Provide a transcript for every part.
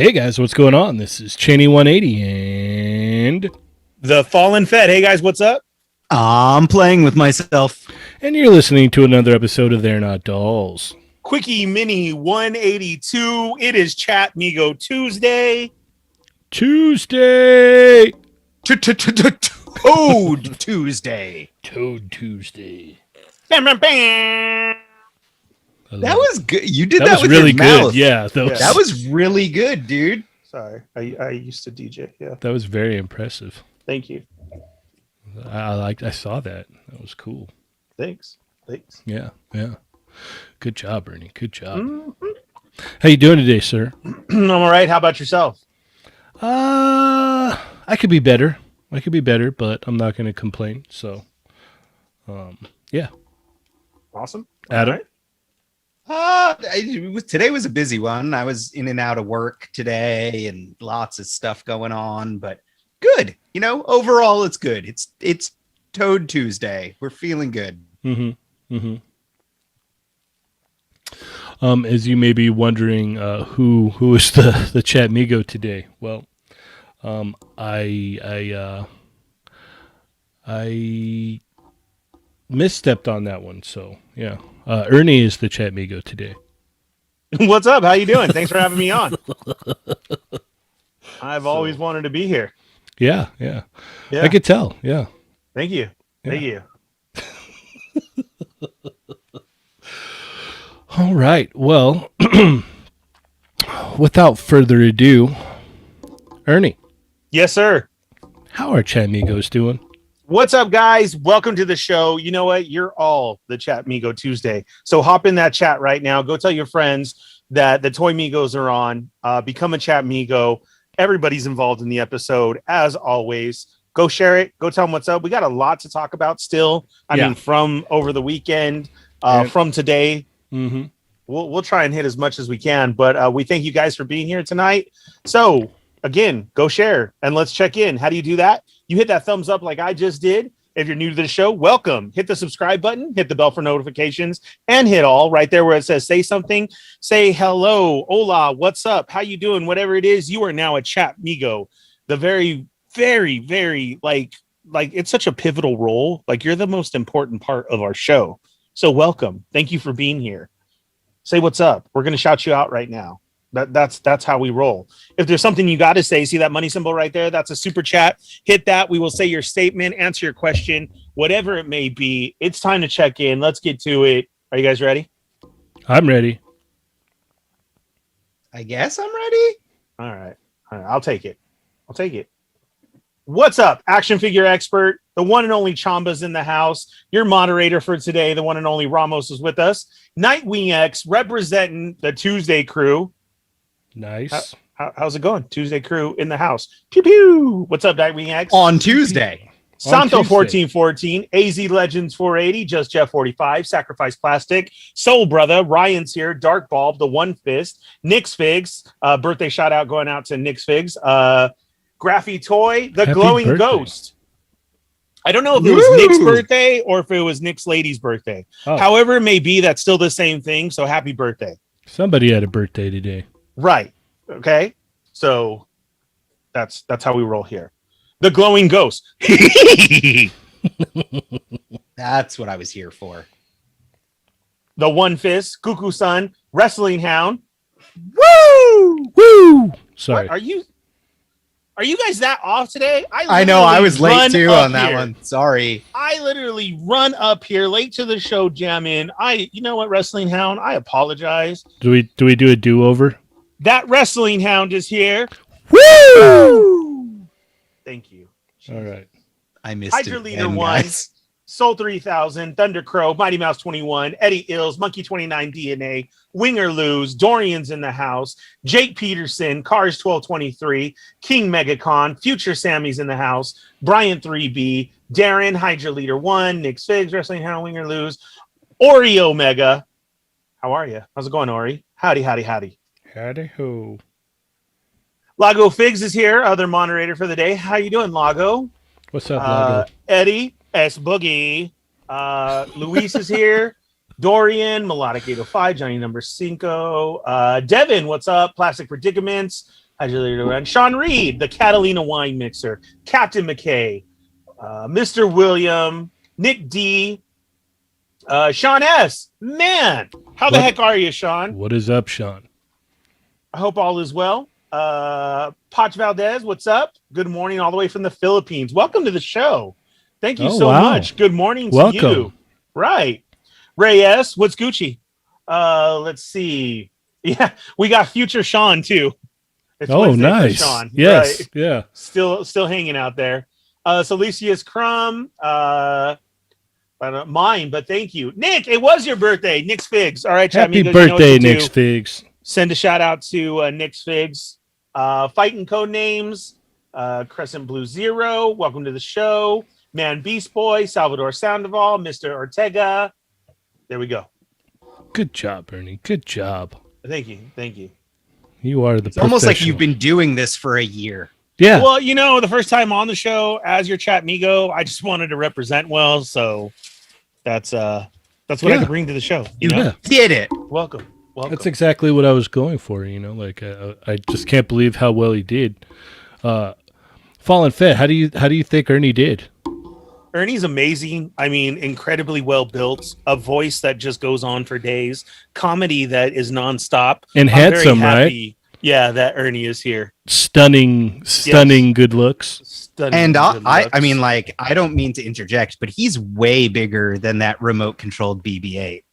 Hey guys, what's going on? This is Cheney 180 and The Fallen Fed. Hey guys, what's up? I'm playing with myself. And you're listening to another episode of They're Not Dolls. Quickie Mini 182. It is Chat Migo Tuesday. Tuesday! Toad Tuesday. Toad Tuesday. Bam, bam, bam. That was good. You did That that was with really your good. mouth. Yeah, That was really good, dude. Sorry, I used to DJ. Yeah, that was very impressive. thank you. I saw that. That was cool. Thanks. Yeah. Good job, Ernie. Good job. Mm-hmm. How you doing today, sir? I'm all right. How about yourself? I could be better. But I'm not going to complain. So, yeah. Awesome. Adam? All right. Today was a busy one. I was in and out of work today and lots of stuff going on, but good. You know, overall it's good. It's Toad Tuesday. We're feeling good. Mm-hmm. As you may be wondering, who is the Chat Migo today? Well, I misstepped on that one. So yeah, Ernie is the Chat Migo today. What's up? How you doing? Thanks for having me on. I've always wanted to be here. Yeah. I could tell. Yeah. Thank you. Thank you. All right. Well, without further ado, Ernie, Yes, sir. how are Chat Migos doing? What's up, guys? Welcome to the show. You know what? You're all the Chat Migo Tuesday. So hop in that chat right now. Go tell your friends that the Toy Migos are on. Become a Chat Migo. Everybody's involved in the episode, as always. Go share it. Go tell them what's up. We got a lot to talk about still. I mean, from over the weekend, from today. Mm-hmm. We'll try and hit as much as we can. But we thank you guys for being here tonight. So again, go share and let's check in. How do you do that? You hit that thumbs up like I just did. If you're new to the show, welcome. Hit the subscribe button, hit the bell for notifications, and hit all right there where it says say something. Say hello, hola, what's up? How you doing? Whatever it is, you are now a Chat Migo. The very, very, very like it's such a pivotal role. Like you're the most important part of our show. So welcome. Thank you for being here. Say what's up. We're going to shout you out right now. That's how we roll. If there's something you got to say, see that money symbol right there? That's a super chat. Hit that. We will say your statement, answer your question, whatever it may be. It's time to check in. Let's get to it. Are you guys ready? I'm ready. I guess I'm ready. All right. I'll take it. What's up, action figure expert? The one and only Chamba's in the house. Your moderator for today, the one and only Ramos is with us. Nightwing X representing the Tuesday crew. Nice. How's it going? Tuesday crew in the house. Pew pew. What's up, Nightwing X? On Tuesday. Santo 1414, AZ Legends 480, Just Jeff 45, Sacrifice Plastic, Soul Brother, Ryan's here, Dark Bulb, the One Fist, Nick's Figs, birthday shout out going out to Nick's Figs, Graphy Toy, the Happy Glowing birthday. Ghost. I don't know if it was Nick's birthday or if it was Nick's lady's birthday. Oh. However it may be, that's still the same thing. So happy birthday. Somebody had a birthday today. Right. Okay. So that's how we roll here. The Glowing Ghost. That's what I was here for. The One Fist, Cuckoo Sun, Wrestling Hound. Woo! Sorry. What, are you guys that off today? I know I was late too on that here. one. Sorry. I literally run up here late to the show, jam in. You know what, Wrestling Hound? I apologize. Do we do a do-over? That Wrestling Hound is here. Woo! Thank you. All right. I missed Hydra it. Leader again, 1, guys. Soul 3000, Thunder Crow, Mighty Mouse 21, Eddie Ills, Monkey 29 DNA, Winger Lose, Dorian's in the house, Jake Peterson, Cars 1223, King Megacon, Future Sammy's in the house, Brian 3B, Darren, Hydra Leader 1, Nick Figs, Wrestling Hound, Winger Lose, Ori Omega. How are you? How's it going, Ori? Howdy. Howdy ho. Lago Figs is here, other moderator for the day. How you doing, Lago? What's up, Lago? Eddie S. Boogie. Luis is here. Dorian, Melodic 805, Johnny number 5. Devin, what's up? Plastic Predicaments. And Sean Reed, the Catalina wine mixer, Captain McKay, Mr. William, Nick D, Sean S. Man, how the heck are you, Sean? What is up, Sean? I hope all is well. Poch Valdez, what's up? Good morning, all the way from the Philippines. Welcome to the show. Thank you so much. Good morning to you. Right. Ray S., what's Gucci? Let's see. Yeah, we got future Sean too. It's Wednesday nice. For Sean. Yes. Right. Yeah. Still hanging out there. Salicius Crumb. Mine, but thank you. Nick, it was your birthday. Nick's Figs. All right, chat Happy amigos, birthday, Nick's Figs. Send a shout out to Nick's Figs. Fighting Code Names. Crescent Blue Zero. Welcome to the show. Man Beast Boy. Salvador Sandoval. Mr. Ortega. There we go. Good job, Ernie. Good job. Thank you. You are the It's almost like you've been doing this for a year. Yeah. Well, the first time on the show as your chat migo, I just wanted to represent well, so that's what I can bring to the show. You did it. Welcome. That's exactly what I was going for. I just can't believe how well he did. Fallen Fett, how do you think Ernie did? Ernie's amazing. I mean, incredibly well built. A voice that just goes on for days. Comedy that is nonstop. And handsome, right? Yeah, that Ernie is here. Stunning good looks. Stunning. And good looks. I mean, like, I don't mean to interject, but he's way bigger than that remote controlled BB-8.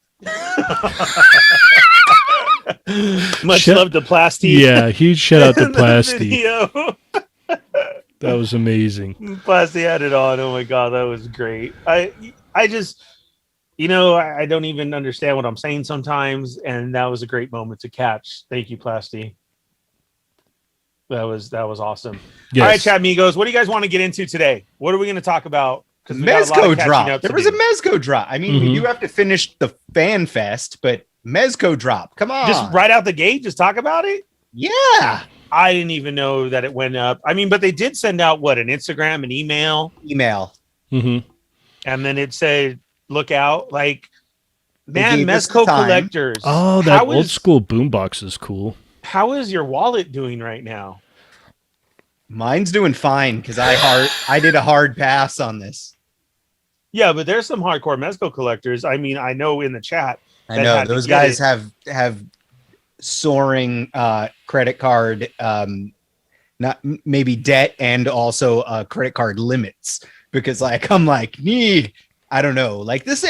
Much love to Plasty. Yeah, huge shout out to Plasty. That was amazing. Plasty had it on. Oh my god, that was great. I just, I don't even understand what I'm saying sometimes, and that was a great moment to catch. Thank you, Plasty. That was awesome. Yes. All right, chat amigos, what do you guys want to get into today? What are we going to talk about? Mezco drop. There was a Mezco drop. I mean, we do have to finish the fan fest, but Mezco drop. Come on. Just right out the gate, just talk about it? Yeah. I didn't even know that it went up. I mean, but they did send out an Instagram, an email. Mm-hmm. And then it said, look out. Like, man, Mezco collectors. Oh, that old school boombox is cool. How is your wallet doing right now? Mine's doing fine because I did a hard pass on this. Yeah, but there's some hardcore Mezco collectors. I mean, I know in the chat. I know those guys have soaring credit card, not maybe debt, and also credit card limits, because I'm like, I don't know, like this,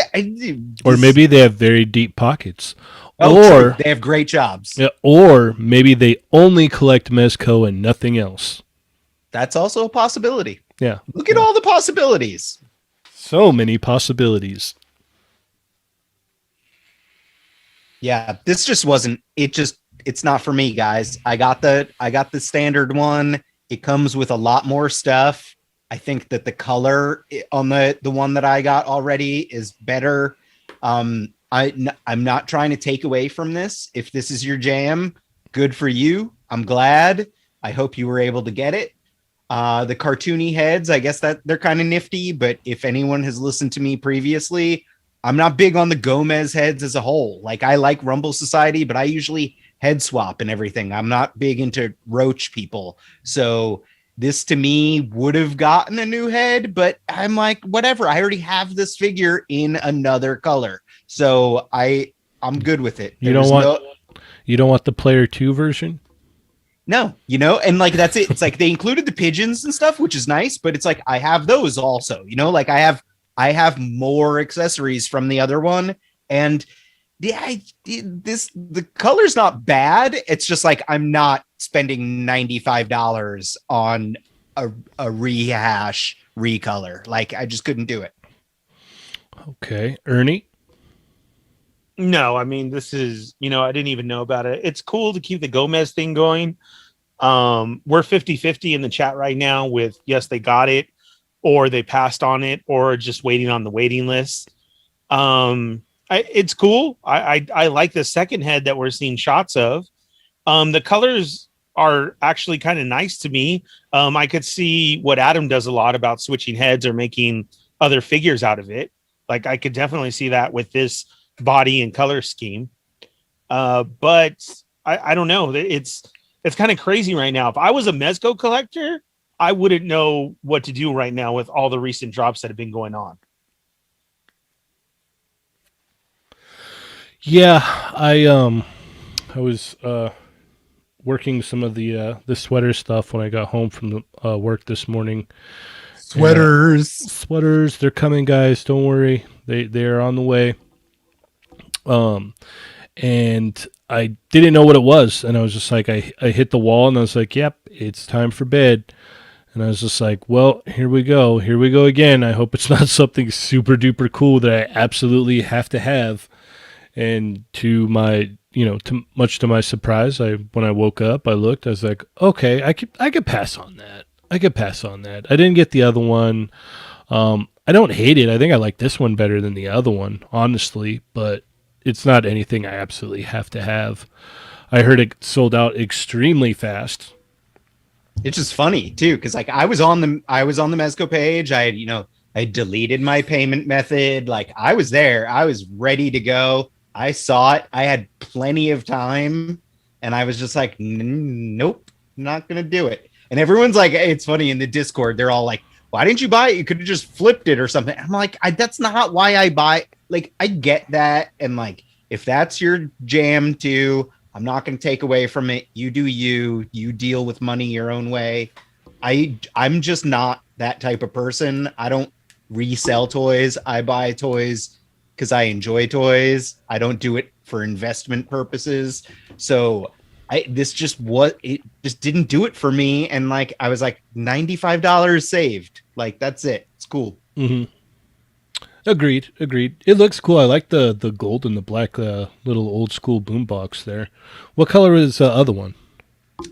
or maybe they have very deep pockets. Or they have great jobs. Yeah, or maybe they only collect Mezco and nothing else. That's also a possibility. Yeah. Look at all the possibilities. So many possibilities. Yeah, this just wasn't it's not for me, guys. I got the standard one. It comes with a lot more stuff. I think that the color on the one that I got already is better. I'm not trying to take away from this. If this is your jam, good for you. I'm glad. I hope you were able to get it. The cartoony heads, I guess that they're kind of nifty, but if anyone has listened to me previously, I'm not big on the Gomez heads as a whole. Like, I like Rumble Society, but I usually head swap and everything. I'm not big into roach people. So this to me would have gotten a new head, but I'm like, whatever. I already have this figure in another color. So I'm good with it. You don't want the player 2 version? No, and like, that's it. It's like they included the pigeons and stuff, which is nice, but it's like I have those also, like I have more accessories from the other one, and the color's not bad. It's just like I'm not spending $95 on a rehash recolor. Like, I just couldn't do it. Okay, Ernie. No, I mean, this is, I didn't even know about it. It's cool to keep the Gomez thing going. We're 50-50 in the chat right now with, yes, they got it, or they passed on it, or just waiting on the waiting list. It's cool. I like the second head that we're seeing shots of. The colors are actually kind of nice to me. I could see what Adam does a lot about switching heads or making other figures out of it. Like, I could definitely see that with this body and color scheme. But I don't know. it's kind of crazy right now. If I was a Mezco collector, I wouldn't know what to do right now with all the recent drops that have been going on. Yeah, I was working some of the sweater stuff when I got home from the work this morning. Sweaters, they're coming, guys. Don't worry, they are on the way. And I didn't know what it was, and I was just like, I hit the wall, and I was like, yep, it's time for bed. And I was just like, well, here we go again. I hope it's not something super duper cool that I absolutely have to have. And to my, much to my surprise, when I woke up, I looked, I was like, okay, I could pass on that. I didn't get the other one. I don't hate it. I think I like this one better than the other one, honestly, but it's not anything I absolutely have to have. I heard it sold out extremely fast. It's just funny too, because like I was on the Mezco page. I deleted my payment method. Like I was there. I was ready to go. I saw it. I had plenty of time, and I was just like, nope, not gonna do it. And everyone's like, it's funny in the Discord. They're all like, why didn't you buy it? You could have just flipped it or something. I'm like, that's not why I buy. Like I get that, and like if that's your jam too, I'm not going to take away from it. You do you deal with money your own way. I'm just not that type of person. I don't resell toys. I buy toys because I enjoy toys. I don't do it for investment purposes. So it just didn't do it for me. And like, I was like $95 saved. Like, that's it. It's cool. Mm-hmm. Agreed. It looks cool. I like the gold and the black little old school boombox there. What color is the other one?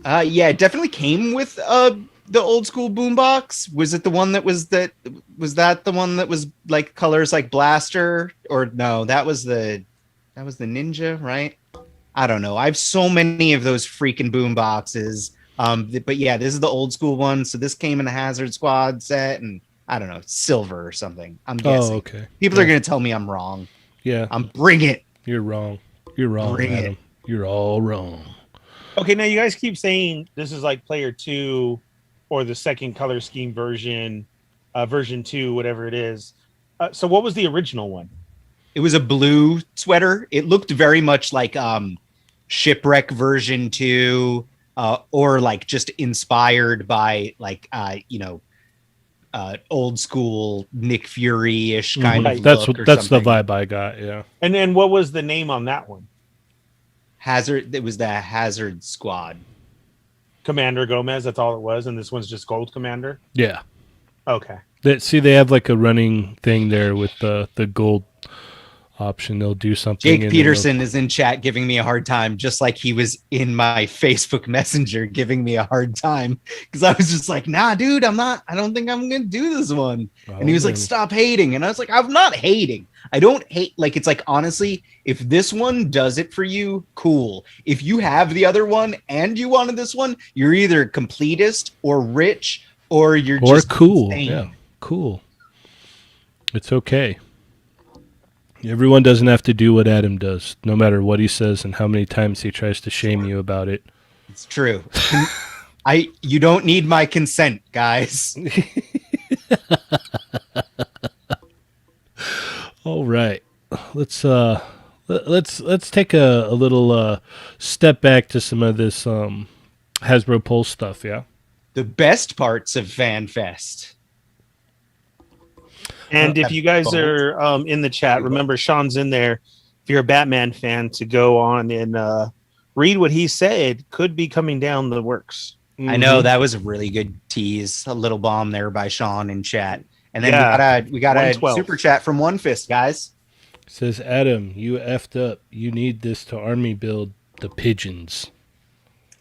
Yeah, it definitely came with the old school boombox. Was it the one that was that the one that was like colors like Blaster? Or no, that was the Ninja, right? I don't know. I have so many of those freaking boomboxes. But yeah, this is the old school one. So this came in a Hazard Squad set, and I don't know, silver or something. I'm guessing. Oh, okay. People are going to tell me I'm wrong. Yeah. Bring it. You're wrong. Bring Adam. It. You're all wrong. Okay, now you guys keep saying this is like player 2 or the second color scheme version, version 2, whatever it is. So what was the original one? It was a blue sweater. It looked very much like Shipwreck version 2 or like just inspired by like, old school Nick Fury-ish kind of that's look. That's the vibe I got. Yeah. And then what was the name on that one? Hazard. It was the Hazard Squad. Commander Gomez. That's all it was. And this one's just Gold Commander. Yeah. Okay. They have like a running thing there with the gold option. They'll do something. Jake Peterson is in chat giving me a hard time, just like he was in my Facebook Messenger giving me a hard time because I was just like, nah, dude, I don't think I'm gonna do this one. And he was like, stop hating. And I was like, I'm not hating. I don't hate. Like, it's like, honestly, if this one does it for you, cool. If you have the other one and you wanted this one, you're either completist or rich or you're just cool. insane. Yeah, cool. It's okay. Everyone doesn't have to do what Adam does, no matter what he says and how many times he tries to shame you about it. It's true. You don't need my consent, guys. All right. Let's take a little step back to some of this Hasbro Pulse stuff, yeah? The best parts of FanFest. And if you guys are in the chat, remember Sean's in there. If you're a Batman fan, to go on and read what he said could be coming down the works. Mm-hmm. I know that was a really good tease. A little bomb there by Sean in chat. And then we got a super chat from One Fist, guys. It says, Adam, you effed up. You need this to army build the pigeons.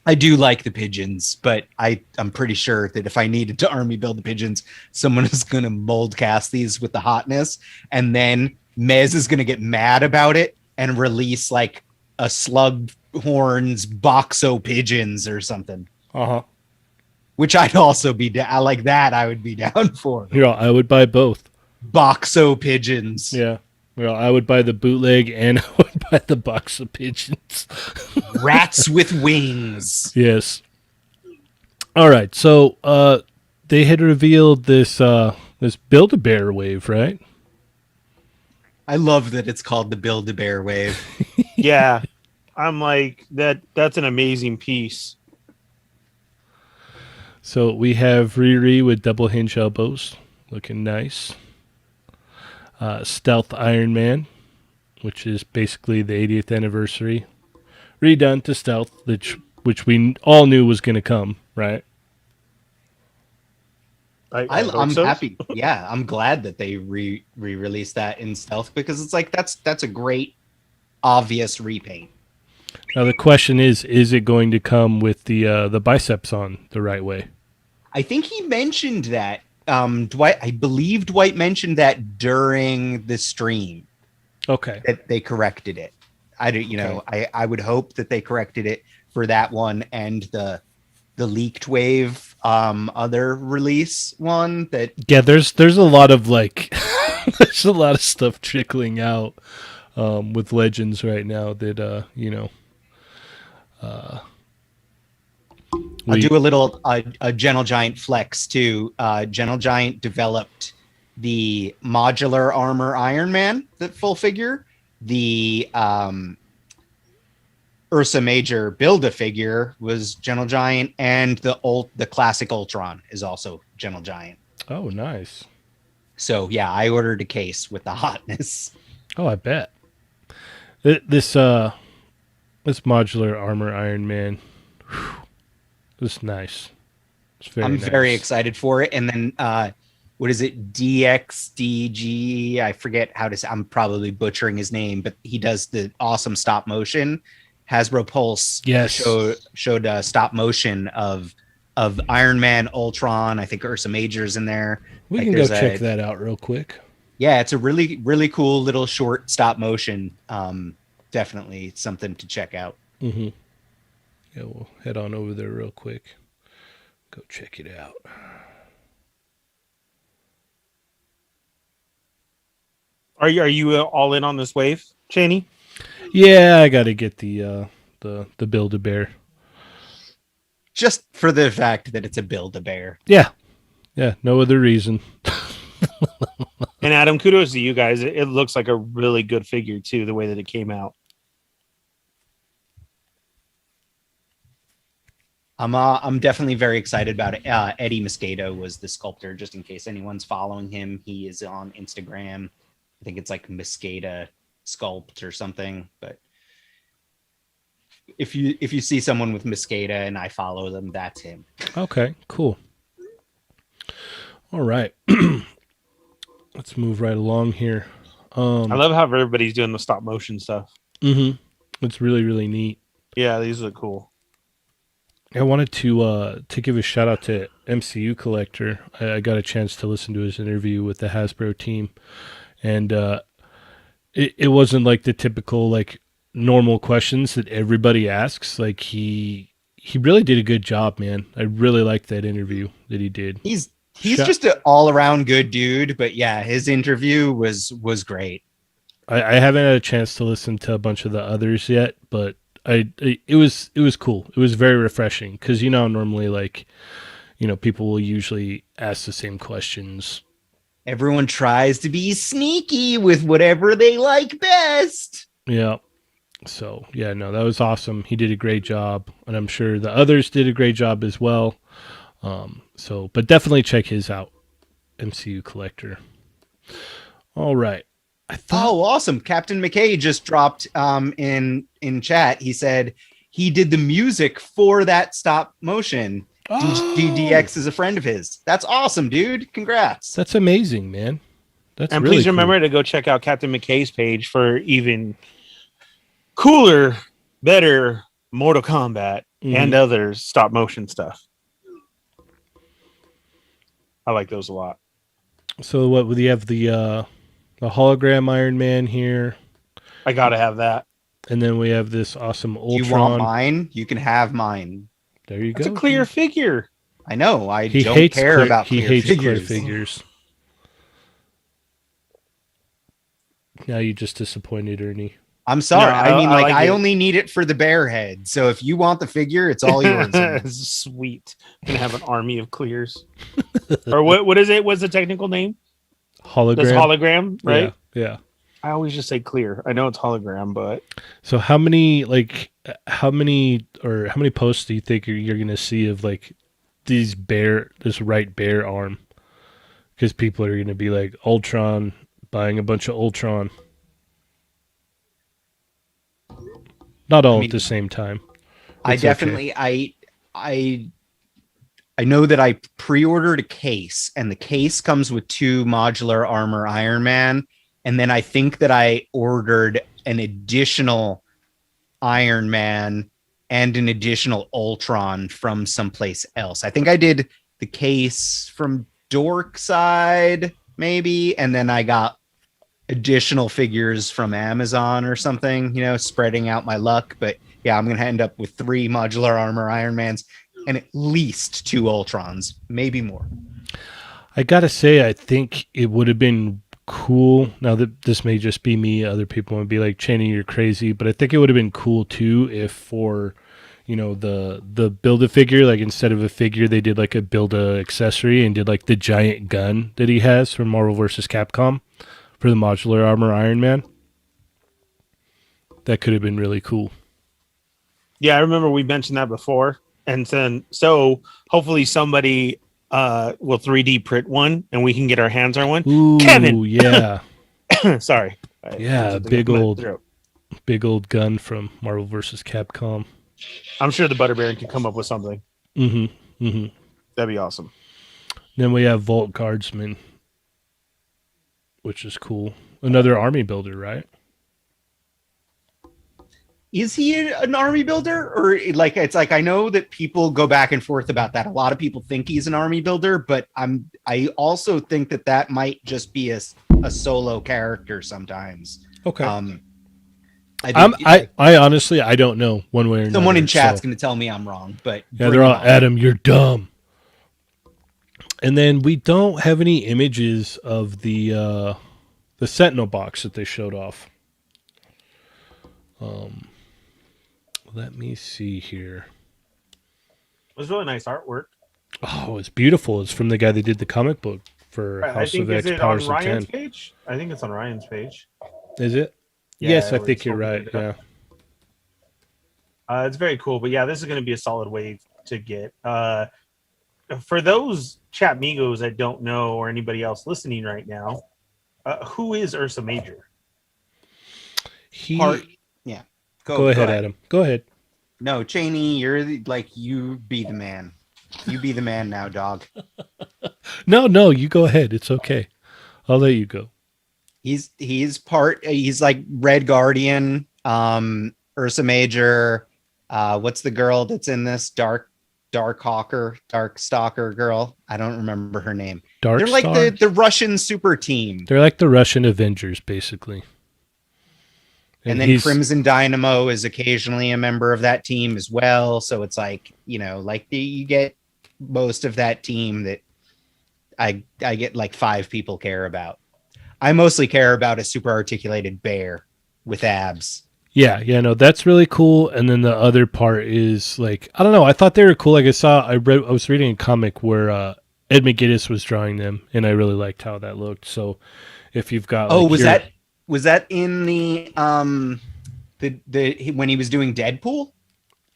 I do like the pigeons, but I'm pretty sure that if I needed to army build the pigeons, someone is going to mold cast these with the hotness. And then Mez is going to get mad about it and release like a slug horns boxo pigeons or something. Uh-huh. Which I'd also be down. I like that. I would be down for. Yeah, I would buy both. Boxo pigeons. Yeah. Well, I would buy the bootleg and I would by the box of pigeons. Rats with wings. Yes. All right. So they had revealed this Build-A-Bear wave, right? I love that it's called the Build-A-Bear wave. Yeah. I'm like that's an amazing piece. So we have Riri with double hinge elbows, looking nice. Stealth Iron Man, which is basically the 80th anniversary, redone to Stealth, which we all knew was going to come, right? I'm happy. Yeah, I'm glad that they re-released that in Stealth because it's like that's a great obvious repaint. Now the question is it going to come with the biceps on the right way? I think he mentioned that. I believe Dwight mentioned that during the stream. Okay. That they corrected it. I would hope that they corrected it for that one and the leaked wave other release one that there's a lot of like there's a lot of stuff trickling out with Legends right now that I'll do a little a Gentle Giant flex too. Gentle Giant developed the modular armor Iron Man, the full figure, the Ursa Major Build-A-Figure was Gentle Giant, and the classic Ultron is also Gentle Giant. Oh, nice. So yeah, I ordered a case with the hotness. Oh, I bet. This modular armor Iron Man, this is nice. It's I'm nice. very excited for it. And then what is it? DXDG? I forget how to say. I'm probably butchering his name, but he does the awesome stop motion. Hasbro Pulse showed a stop motion of Iron Man, Ultron. I think Ursa Major's in there. We can go check that out real quick. Yeah, it's a really, really cool little short stop motion. Definitely something to check out. Mm-hmm. Yeah, we'll head on over there real quick. Go check it out. Are you all in on this wave, Cheney? Yeah, I got to get the Build-A-Bear. Just for the fact that it's a Build-A-Bear. Yeah, no other reason. And Adam, kudos to you guys. It looks like a really good figure too, the way that it came out. I'm definitely very excited about it. Eddie Moscato was the sculptor, just in case anyone's following him. He is on Instagram. I think it's like Moscato Sculpt or something. But if you see someone with Moscato and I follow them, that's him. Okay, cool. All right. Let's move right along here. I love how everybody's doing the stop motion stuff. Mm-hmm. It's really, really neat. Yeah, these look cool. I wanted to give a shout out to MCU Collector. I got a chance to listen to his interview with the Hasbro team, and it wasn't like the typical like normal questions that everybody asks. Like he really did a good job, man. I really liked that interview that he did. He's just an all around good dude, but yeah, his interview was great. I haven't had a chance to listen to a bunch of the others yet, but it was cool. It was very refreshing because normally like people will usually ask the same questions. Everyone tries to be sneaky with whatever they like best. Yeah. So yeah, no, that was awesome. He did a great job, and I'm sure the others did a great job as well. But definitely check his out, MCU Collector. All right. Oh, awesome. Captain McKay just dropped in chat. He said he did the music for that stop motion. DDX is a friend of his. That's awesome, dude. Congrats. That's amazing, man. And really please remember to go check out Captain McKay's page for even cooler, better Mortal Kombat and other stop motion stuff. I like those a lot. So what would you have the hologram Iron Man here? I gotta have that. And then we have this awesome Ultron. You want mine? You can have mine. There you go. It's a clear figure. I know. He don't care about he clear hates figures. clear figures. Now you just disappointed Ernie. I'm sorry. No, I mean, I like, like I it. only need it for the bear head. So if you want the figure, it's all yours. Sweet. Gonna have an army of clears. Or what is it? What's the technical name? That's Hologram. hologram, right? Yeah. I always just say clear. I know it's hologram, but So how many posts do you think you're gonna see of like this right bear arm? Because people are gonna be like Ultron, buying a bunch of Ultron. Not all at the same time. I It's definitely I know that I pre-ordered a case, and the case comes with 2 modular armor Iron Man, and then I think that I ordered an additional Iron Man and an additional Ultron from someplace else. I think I did the case from Dork Side, maybe, and then I got additional figures from Amazon or something, you know, spreading out my luck. But yeah, I'm gonna end up with 3 modular armor Iron Mans and at least 2 Ultrons, maybe more. I gotta say, I think it would have been cool. Now that this may just be me, other people would be like, "Chaney, you're crazy," but I think it would have been cool too if for the build a figure, like instead of a figure, they did like a build a accessory and did like the giant gun that he has from Marvel vs. Capcom for the modular armor Iron Man. That could have been really cool. yeah, I remember we mentioned that before. And then so hopefully somebody will 3D print one and we can get our hands on one. Ooh, Kevin! yeah. Sorry. Yeah, big old gun from Marvel vs. Capcom. I'm sure the Butterbear can come up with something. Mm-hmm. Mm-hmm. That'd be awesome. Then we have Vault Guardsman, which is cool. Another army builder, right? Is he an army builder, or like it's like I know that people go back and forth about that. A lot of people think he's an army builder, but I also think that might just be a solo character sometimes. Okay. I honestly I don't know one way or another. Someone in chat's going to tell me I'm wrong, but yeah, they're all Adam, you're dumb. And then we don't have any images of the Sentinel box that they showed off. Let me see here. It was really nice artwork. Oh, it's beautiful. It's from the guy that did the comic book for House of X, Powers of 10. Ryan's page? I think it's on Ryan's page. Is it? Yeah, yes, I think you're right. Yeah. It's very cool. But yeah, this is going to be a solid wave to get. For those chat migos that don't know, or anybody else listening right now, who is Ursa Major? Yeah. Go ahead, Adam. Go ahead. No, Chaney, you be the man. You be the man now, dog. No, you go ahead. It's okay. I'll let you go. He's like Red Guardian, Ursa Major. What's the girl that's in this? Dark Stalker girl. I don't remember her name. They're like the Russian super team. They're like the Russian Avengers, basically. And then Crimson Dynamo is occasionally a member of that team as well. So it's like, you get most of that team that I get like 5 people care about. I mostly care about a super articulated bear with abs. Yeah, no, that's really cool. And then the other part is like, I don't know. I thought they were cool. Like I was reading a comic where Ed McGuinness was drawing them, and I really liked how that looked. So if you've got, was that in the when he was doing Deadpool?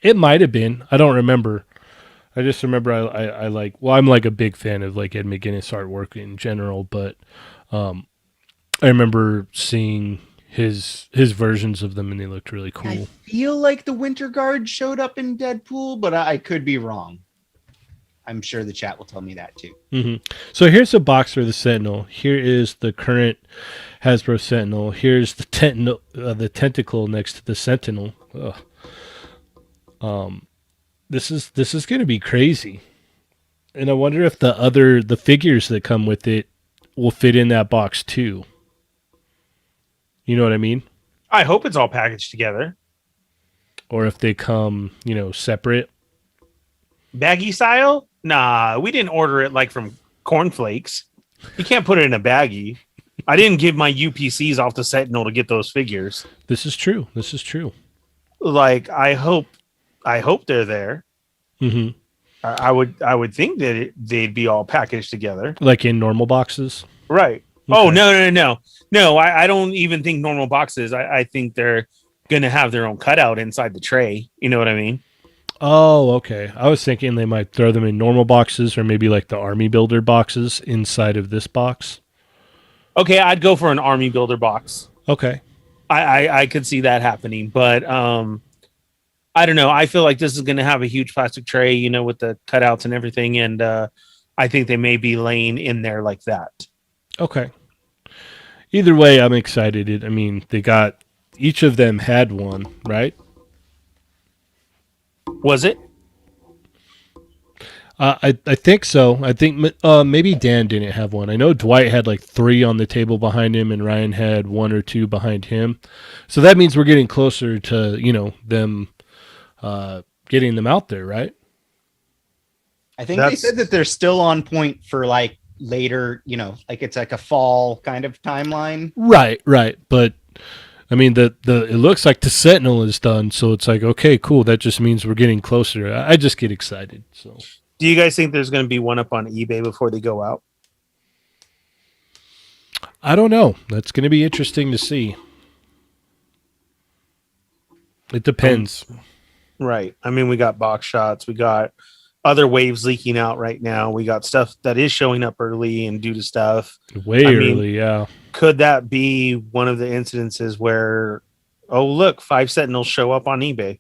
It might have been. I don't remember. I just remember I like. Well, I'm like a big fan of like Ed McGuinness artwork in general, but I remember seeing his versions of them, and they looked really cool. I feel like the Winter Guard showed up in Deadpool, but I could be wrong. I'm sure the chat will tell me that too. Mm-hmm. So here's a box for the Sentinel. Here is the current Hasbro Sentinel. Here's the tentacle next to the Sentinel. This is going to be crazy, and I wonder if the figures that come with it will fit in that box too. You know what I mean? I hope it's all packaged together. Or if they come, separate. Baggy style? Nah, we didn't order it like from cornflakes. You can't put it in a baggie. I didn't give my UPCs off the Sentinel to get those figures. This is true. This is true. Like, I hope they're there. Mm-hmm. I would think that they'd be all packaged together, Like in normal boxes. right? Okay. Oh, no! I don't even think normal boxes. I think they're gonna have their own cutout inside the tray. You know what I mean? Oh, okay. I was thinking they might throw them in normal boxes or maybe like the Army Builder boxes inside of this box. Okay, I'd go for an Army Builder box. Okay. I could see that happening, but I don't know. I feel like this is going to have a huge plastic tray, you know, with the cutouts and everything, and I think they may be laying in there like that. Okay. Either way, I'm excited. I mean, each of them had one, right? Was it? I think so. I think maybe Dan didn't have one. I know Dwight had like 3 on the table behind him, and Ryan had 1 or 2 behind him. So that means we're getting closer to, you know, them getting them out there, right? I think they said that they're still on point for like later, you know, like it's like a fall kind of timeline. Right. But I mean, it looks like the Sentinel is done, so it's like, okay, cool. That just means we're getting closer. I just get excited. So, do you guys think there's going to be one up on eBay before they go out? I don't know. That's going to be interesting to see. It depends. Right. I mean, we got box shots. We got other waves leaking out right now. We got stuff that is showing up early and due to stuff. Early, yeah. Could that be one of the incidences where, oh, look, 5 Sentinels show up on eBay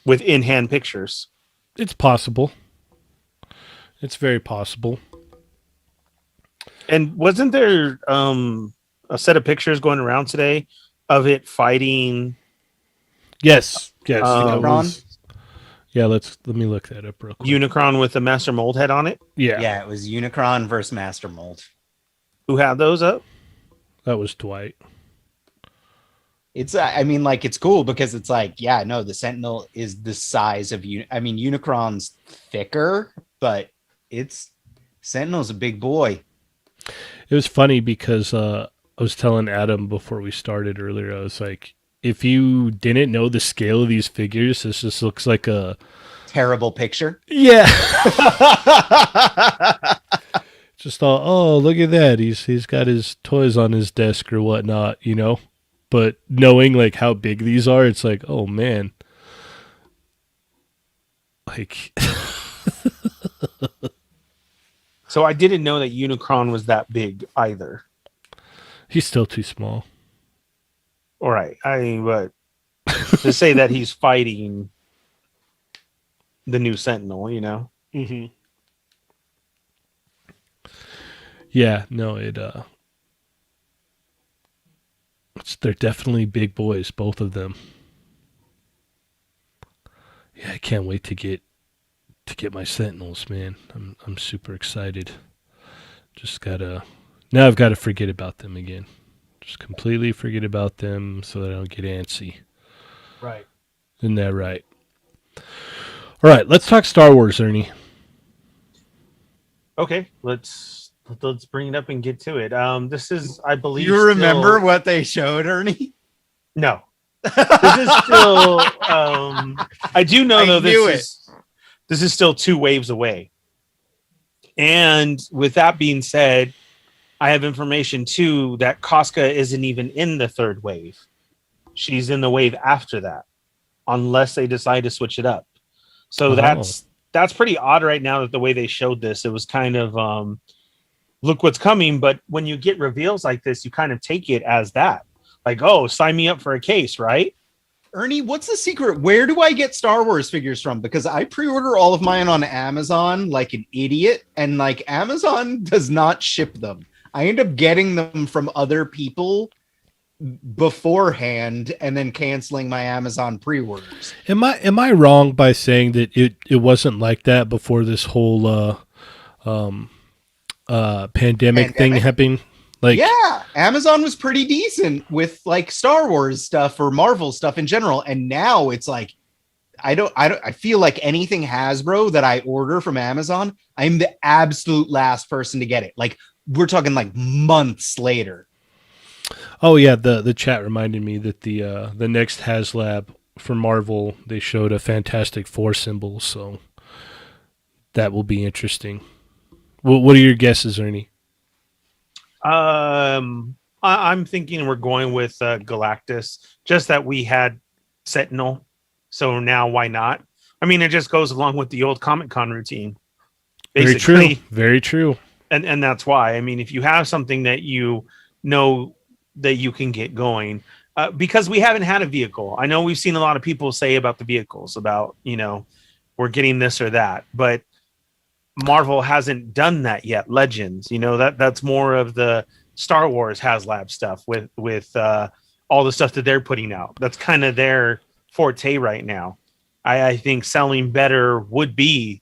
with in-hand pictures? It's possible. It's very possible. And wasn't there a set of pictures going around today of it fighting? Yes. Unicron? Yeah, let me look that up real quick. Unicron with the Master Mold head on it? Yeah, it was Unicron versus Master Mold. Who had those up? That was Dwight. It's I mean, like, it's cool because it's like, yeah, no, the Sentinel is the size of Unicron's thicker, but Sentinel's a big boy. It was funny because I was telling Adam before we started earlier, I was like, if you didn't know the scale of these figures, this just looks like a terrible picture. Yeah. Just thought, oh, look at that. He's got his toys on his desk or whatnot, you know? But knowing like how big these are, it's like, oh man. Like So I didn't know that Unicron was that big either. He's still too small. All right. I mean, but to say that he's fighting the new Sentinel, you know? Mm-hmm. Yeah, no, they're definitely big boys, both of them. Yeah, I can't wait to get my Sentinels, man. I'm super excited. Now I've got to forget about them again. Just completely forget about them so that I don't get antsy. Right. Isn't that right? All right, let's talk Star Wars, Ernie. Okay, let's bring it up and get to it. This is, I believe, You remember what they showed, Ernie? No. This is still I do know though this is still 2 waves away. And with that being said, I have information too that Casca isn't even in the 3rd wave. She's in the wave after that, unless they decide to switch it up. So that's pretty odd right now that the way they showed this, it was kind of look what's coming. But when you get reveals like this, you kind of take it as that. Like, oh, sign me up for a case, right? Ernie, what's the secret? Where do I get Star Wars figures from? Because I pre-order all of mine on Amazon like an idiot, and like Amazon does not ship them. I end up getting them from other people beforehand and then canceling my Amazon pre-orders. Am I wrong by saying that it wasn't like that before this whole pandemic thing happened? Like, yeah, Amazon was pretty decent with like Star Wars stuff or Marvel stuff in general, and now it's like I feel like anything Hasbro that I order from Amazon, I'm the absolute last person to get it. Like, we're talking like months later. Oh yeah, the chat reminded me that the next HasLab for Marvel, they showed a Fantastic Four symbol, so that will be interesting. What are your guesses, Ernie? I'm thinking we're going with Galactus. Just that we had Sentinel, so now why not? I mean, it just goes along with the old Comic Con routine, Very basically. true. Very true. And that's why. I mean, if you have something that you know that you can get going, because we haven't had a vehicle. I know we've seen a lot of people say about the vehicles, about we're getting this or that, but Marvel hasn't done that yet. Legends, that's more of the Star Wars HasLab stuff with all the stuff that they're putting out. That's kind of their forte right now. I think selling better would be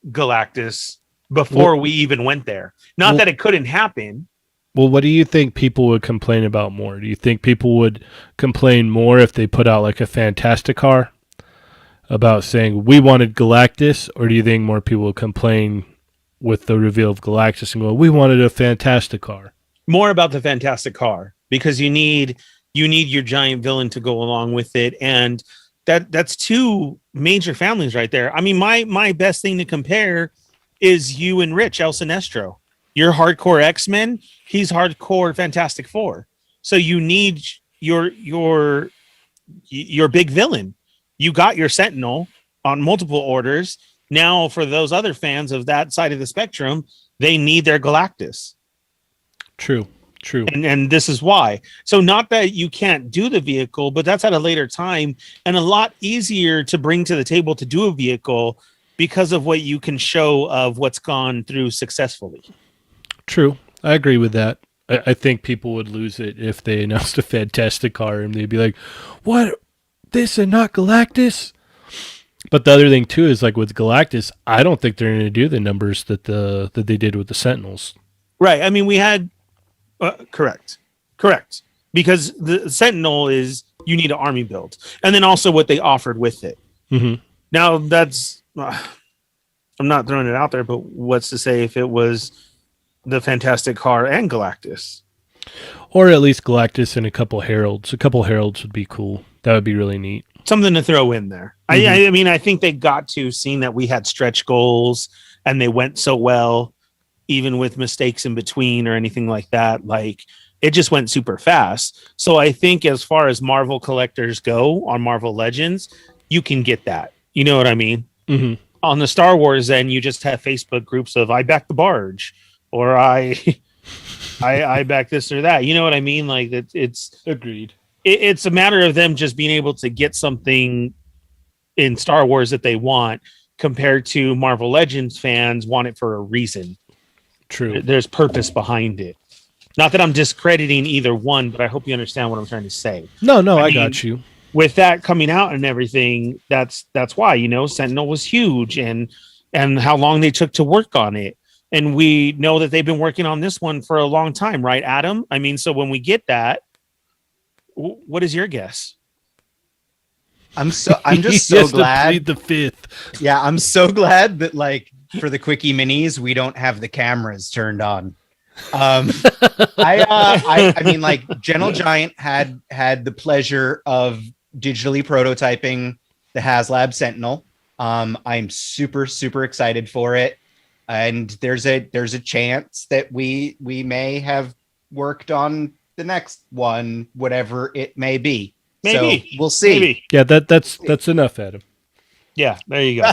Galactus before we even went there. Not that it couldn't happen. Well, what do you think people would complain about more? Do you think people would complain more if they put out like a Fantastic car about saying we wanted Galactus, or do you think more people would complain with the reveal of Galactus and go, we wanted a Fantastic car? More about the Fantastic car, because you need your giant villain to go along with it, and that's two major families right there. I mean, my best thing to compare is you and Rich El Sinestro. You're hardcore X-Men, he's hardcore Fantastic Four. So you need your big villain. You got your Sentinel on multiple orders. Now, for those other fans of that side of the spectrum, they need their Galactus. True. And this is why. So not that you can't do the vehicle, but that's at a later time and a lot easier to bring to the table to do a vehicle because of what you can show of what's gone through successfully. True. I agree with that. I think people would lose it if they announced a Fantastic car and they'd be like, what? This and not Galactus? But the other thing too is like with Galactus, I don't think they're going to do the numbers that they did with the Sentinels. Right. I mean, we had correct, because the Sentinel is you need an army build, and then also what they offered with it. Mm-hmm. Now that's I'm not throwing it out there, but what's to say if it was the Fantastic car and Galactus, or at least Galactus and a couple heralds? A couple heralds would be cool. That would be really neat. Something to throw in there. Mm-hmm. I mean, I think they got to, seeing that we had stretch goals and they went so well, even with mistakes in between or anything like that. Like, it just went super fast. So I think as far as Marvel collectors go on Marvel Legends, you can get that. You know what I mean? Mm-hmm. On the Star Wars end, you just have Facebook groups of I back the barge, or I back this or that. You know what I mean? Like, it's agreed. It's a matter of them just being able to get something in Star Wars that they want, compared to Marvel Legends fans want it for a reason. True. There's purpose behind it. Not that I'm discrediting either one, but I hope you understand what I'm trying to say. No, I mean, got you. With that coming out and everything, that's why, Sentinel was huge, and how long they took to work on it. And we know that they've been working on this one for a long time, right, Adam? I mean, so when we get that, what is your guess? I'm just so glad. To plead the fifth. Yeah, I'm so glad that like for the Quickie Minis, we don't have the cameras turned on. I mean, like Gentle Giant had the pleasure of digitally prototyping the HasLab Sentinel. I'm super excited for it, and there's a chance that we may have worked on the next one, whatever it may be. Maybe. So we'll see. Maybe. Yeah, that's enough, Adam. Yeah, there you go.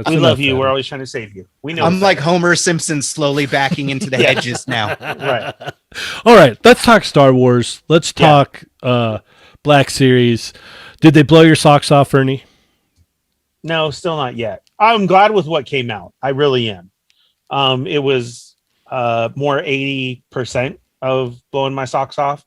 We love you. Adam. We're always trying to save you. We know. I'm like Homer Simpson slowly backing into the hedges now. Right. All right, let's talk Star Wars. Let's talk Black Series. Did they blow your socks off, Ernie? No, still not yet. I'm glad with what came out. I really am. It was more 80% of blowing my socks off.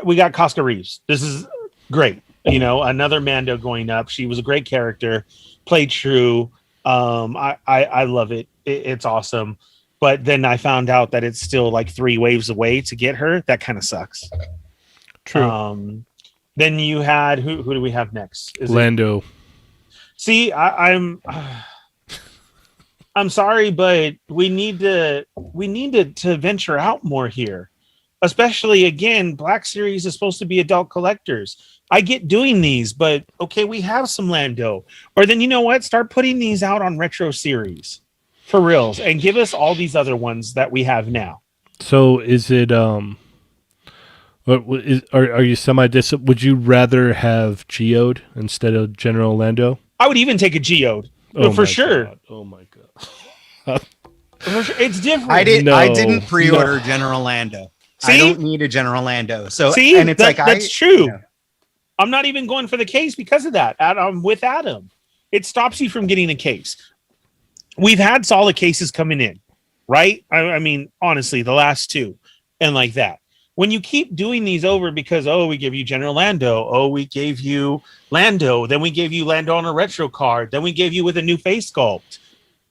We got Casca Reeves. This is great. Another Mando going up. She was a great character, played true. I love it. It's awesome. But then I found out that it's still like 3 waves away to get her. That kind of sucks. True. Then you had who do we have next? Lando. See, I'm sorry, but we need to venture out more here. Especially, again, Black Series is supposed to be adult collectors. I get doing these, but okay, we have some Lando. Or then, you know what? Start putting these out on Retro Series for reals and give us all these other ones that we have now. So is it are you would you rather have Geode instead of General Lando? I would even take a Geode for sure. God. Oh my god. For sure. It's different. I No. didn't pre-order General Lando. See? I don't need a General Lando. So See, and it's that's true. you know. I'm not even going for the case because of that. I'm with Adam. It stops you from getting a case. We've had solid cases coming in, right? I mean, honestly, the last two and like that. When you keep doing these over because, oh, we give you General Lando, oh, we gave you Lando, then we gave you Lando on a retro card, then we gave you with a new face sculpt.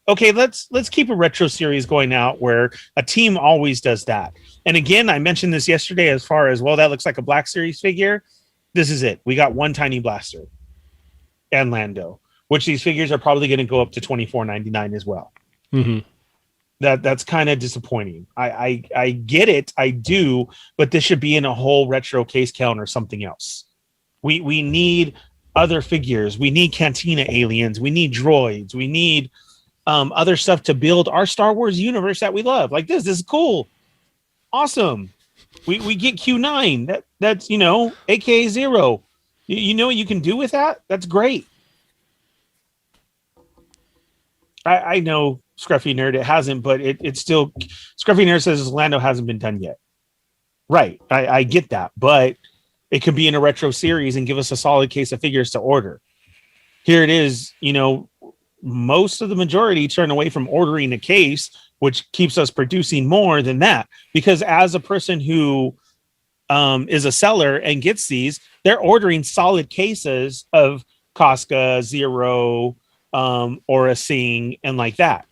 Okay, let's keep a retro series going out where a team always does that. And again, I mentioned this yesterday as far as, well, that looks like a Black Series figure. This is it. We got one Tiny Blaster and Lando, which these figures are probably going to go up to $24.99 as well. Mm-hmm. That's kind of disappointing. I get it. I do, but this should be in a whole retro case count or something else. We need other figures. We need Cantina aliens. We need droids. We need other stuff to build our Star Wars universe that we love. Like this is cool. Awesome. We get Q9. That's, you know, AKA 0. You know what you can do with that? That's great. I know Scruffy Nerd, it hasn't, but it's still, Scruffy Nerd says Lando hasn't been done yet. Right. I get that, but it could be in a retro series and give us a solid case of figures to order. Here it is, you know, most of the majority turn away from ordering a case, which keeps us producing more than that. Because as a person who is a seller and gets these, they're ordering solid cases of Casca, Zero, or a Sing, and like that,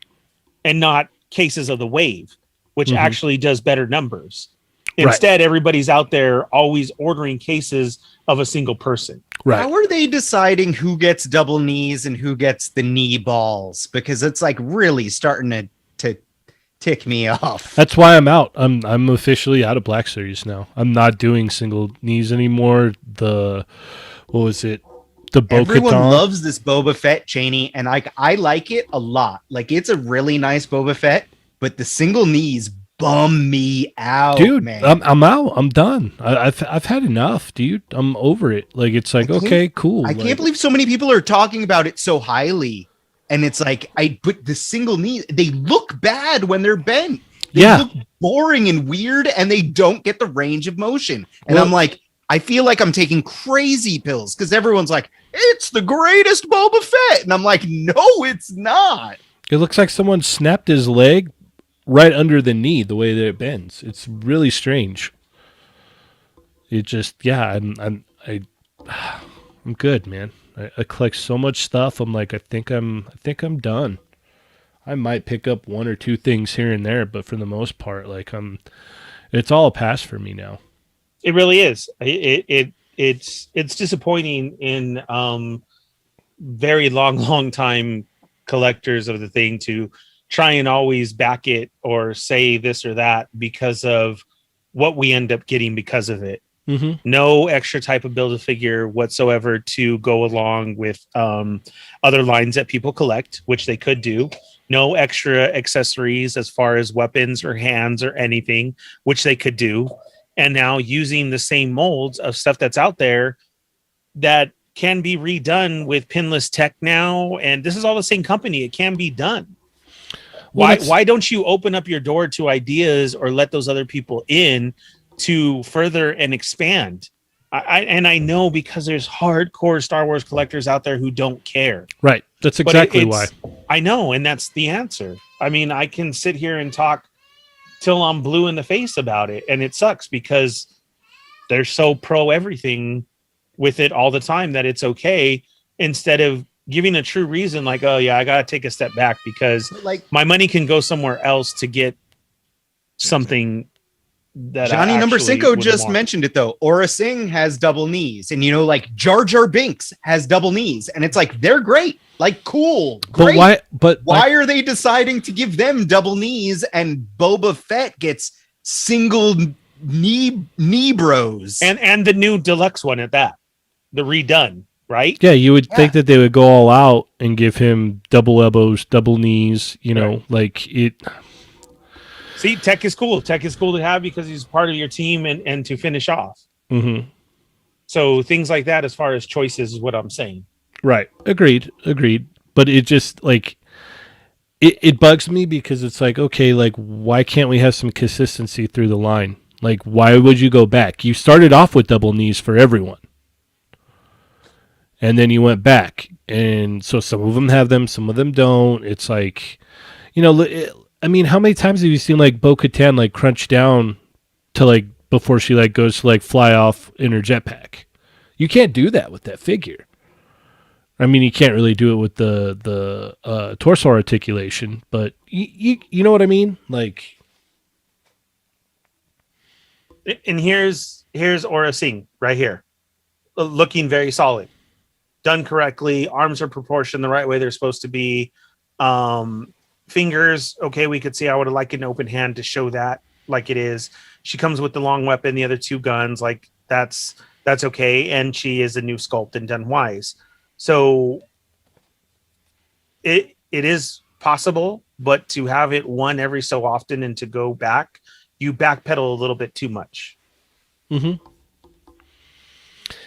and not cases of the Wave, which actually does better numbers. Instead, everybody's out there always ordering cases of a single person. Right. How are they deciding who gets double knees and who gets the knee balls? Because it's like really starting to tick me off. That's why I'm out. I'm officially out of Black Series now. I'm not doing single knees anymore. What was it? The Bo-Katan. Everyone loves this Boba Fett, Cheney, and I like it a lot. Like it's a really nice Boba Fett, but the single knees bum me out, dude. Man. I'm out. I'm done. I've had enough, dude. I'm over it. Like it's like okay, cool. I can't believe so many people are talking about it so highly, and it's like but the single knee, they look bad when they're bent. They look boring and weird, and they don't get the range of motion. And I'm like, I feel like I'm taking crazy pills because everyone's like, it's the greatest Boba Fett. And I'm like, no, it's not. It looks like someone snapped his leg right under the knee the way that it bends. It's really strange. It just, I'm good, man. I collect so much stuff. I'm like, I think I'm done. I might pick up one or two things here and there, but for the most part, like it's all a pass for me now. It really is. It's disappointing in very long time collectors of the thing to try and always back it or say this or that because of what we end up getting because of it. No extra type of Build-A-Figure whatsoever to go along with other lines that people collect, which they could do. No extra accessories as far as weapons or hands or anything, which they could do. And now using the same molds of stuff that's out there that can be redone with pinless tech now. And this is all the same company. It can be done. Why don't you open up your door to ideas or let those other people in to further and expand? I know because there's hardcore Star Wars collectors out there who don't care. Right. That's exactly why. I know. And that's the answer. I mean, I can sit here and talk till I'm blue in the face about it. And it sucks because they're so pro everything with it all the time that it's okay, instead of giving a true reason like, oh yeah, I got to take a step back because like my money can go somewhere else to get something that Johnny Number Cinco just mentioned it though. Aura Singh has double knees, and you know, like Jar Jar Binks has double knees, and it's like they're great, like cool, great. But why are they deciding to give them double knees and Boba Fett gets single knee bros. And the new deluxe one at that, the redone, right? Yeah, you would think that they would go all out and give him double elbows, double knees, you know, like it. See, Tech is cool. Tech is cool to have because he's part of your team and to finish off. Mm-hmm. So things like that, as far as choices, is what I'm saying. Right. Agreed. But it just like it bugs me because it's like, okay, like why can't we have some consistency through the line? Like, why would you go back? You started off with double knees for everyone. And then you went back. And so some of them have them, some of them don't. It's like, you know, I mean, how many times have you seen like Bo-Katan like crunch down to like before she like goes to like fly off in her jetpack? You can't do that with that figure. I mean, you can't really do it with the torso articulation, but you know what I mean? Like, and here's Aura Singh right here, looking very solid, done correctly. Arms are proportioned the right way they're supposed to be. Fingers, okay, we could see I would have liked an open hand to show that like it is. She comes with the long weapon, the other two guns, like that's okay, and she is a new sculpt and done wise. So it is possible, but to have it one every so often and to go back, you backpedal a little bit too much. Mm-hmm.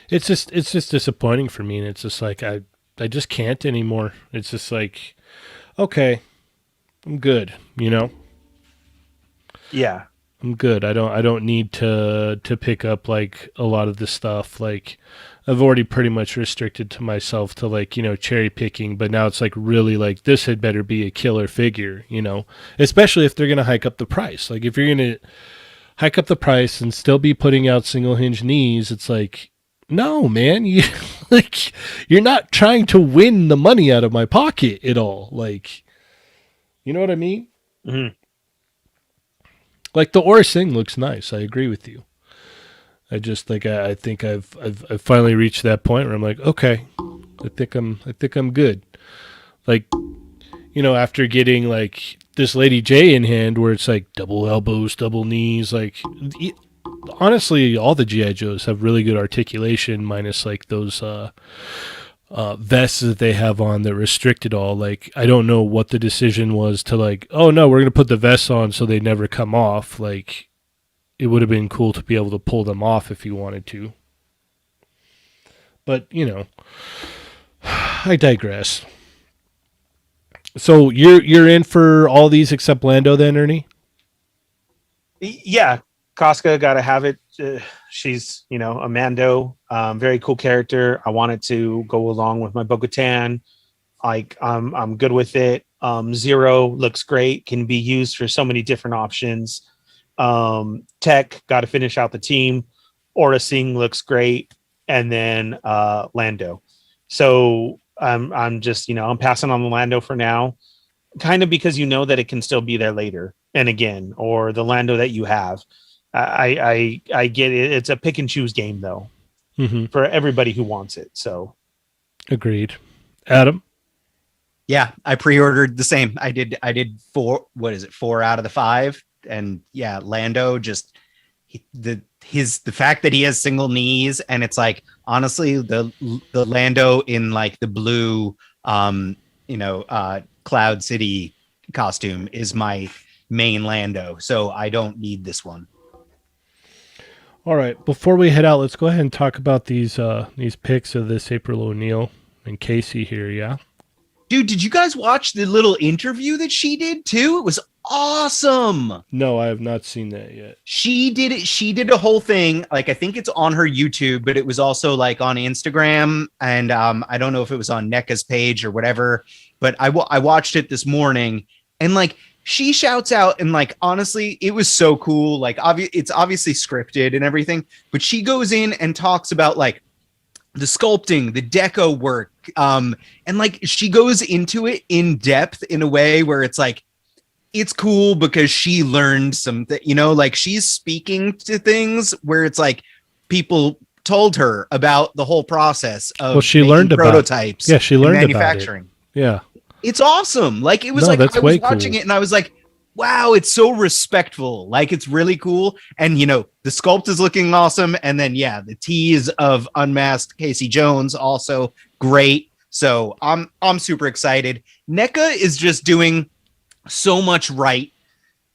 It's just disappointing for me, and it's just like I just can't anymore. It's just like, okay, I'm good, you know? Yeah. I'm good. I don't need to pick up like a lot of the stuff. Like I've already pretty much restricted to myself to like, you know, cherry picking, but now it's like really like this had better be a killer figure, you know, especially if they're going to hike up the price. Like if you're going to hike up the price and still be putting out single hinge knees, it's like, no, man, you like you're not trying to win the money out of my pocket at all. Like, you know what I mean? Mm-hmm. Like the Aura Singh looks nice. I agree with you. I just like I think I've finally reached that point where I'm like, okay, I think I'm good. Like, you know, after getting like this Lady J in hand, where it's like double elbows, double knees. Like, honestly, all the GI Joes have really good articulation, minus like those vests that they have on that restrict it all. Like, I don't know what the decision was to like, oh no, we're gonna put the vests on so they never come off. Like, it would have been cool to be able to pull them off if you wanted to. But, you know, I digress. So you're in for all these except Lando then, Ernie? Yeah, Casca got to have it. She's, you know, a Mando, very cool character. I wanted to go along with my Bo-Katan. Like, I'm good with it. Zero looks great, can be used for so many different options. Tech got to finish out the team. Aura Singh looks great, and then Lando. So I'm just, you know, I'm passing on the Lando for now, kind of because you know that it can still be there later and again, or the Lando that you have. I get it. It's a pick and choose game though, for everybody who wants it. So, agreed. Adam. Yeah, I pre-ordered the same. I did 4 out of the 5. And yeah, Lando just the fact that he has single knees, and it's like, honestly, the Lando in like the blue Cloud City costume is my main Lando, so I don't need this one. All right, before we head out, let's go ahead and talk about these pics of this April O'Neil and Casey here. Yeah, dude, did you guys watch the little interview that she did too? It was awesome. No, I have not seen that yet. She did a whole thing. Like, I think it's on her YouTube, but it was also like on Instagram, and I don't know if it was on Neca's page or whatever, but I watched it this morning, and like, she shouts out, and like, honestly, it was so cool. Like, it's obviously scripted and everything, but she goes in and talks about like the sculpting, the deco work, and like, she goes into it in depth in a way where it's like, it's cool because she learned something, you know, like, she's speaking to things where it's like people told her about the whole process of she learned prototypes. Yeah, she learned manufacturing. About it. Yeah, it's awesome. Like, it was I was watching it and I was like, wow, it's so respectful. Like, it's really cool. And, you know, the sculpt is looking awesome. And then, yeah, the tease of unmasked Casey Jones, also great. So I'm super excited. Neca is just doing so much right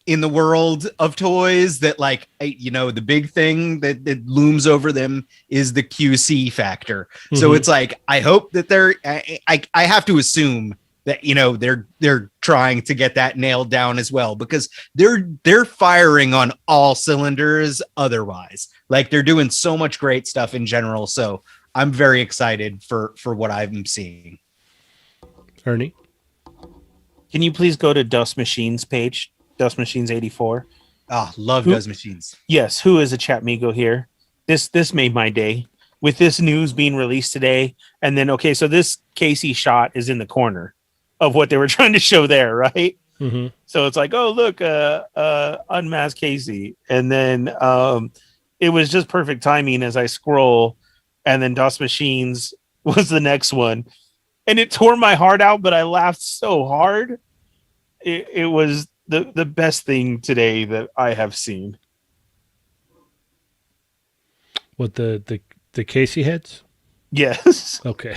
in the world of toys that, like, you know, the big thing that looms over them is the QC factor. Mm-hmm. So it's like, I hope that I have to assume that, you know, they're trying to get that nailed down as well, because they're firing on all cylinders otherwise. Like, they're doing so much great stuff in general. So I'm very excited for what I'm seeing. Ernie, can you please go to Dust Machines page? Dust Machines 84. Oh, love Dust Machines. Yes, who is a chat Migo here? This made my day with this news being released today. And then, okay, so this Casey shot is in the corner of what they were trying to show there, right? Mm-hmm. So it's like, oh, look, unmasked Casey. And then it was just perfect timing as I scroll, and then Dust Machines was the next one. And it tore my heart out, but I laughed so hard. It was the best thing today that I have seen. What, the Casey heads? Yes. Okay.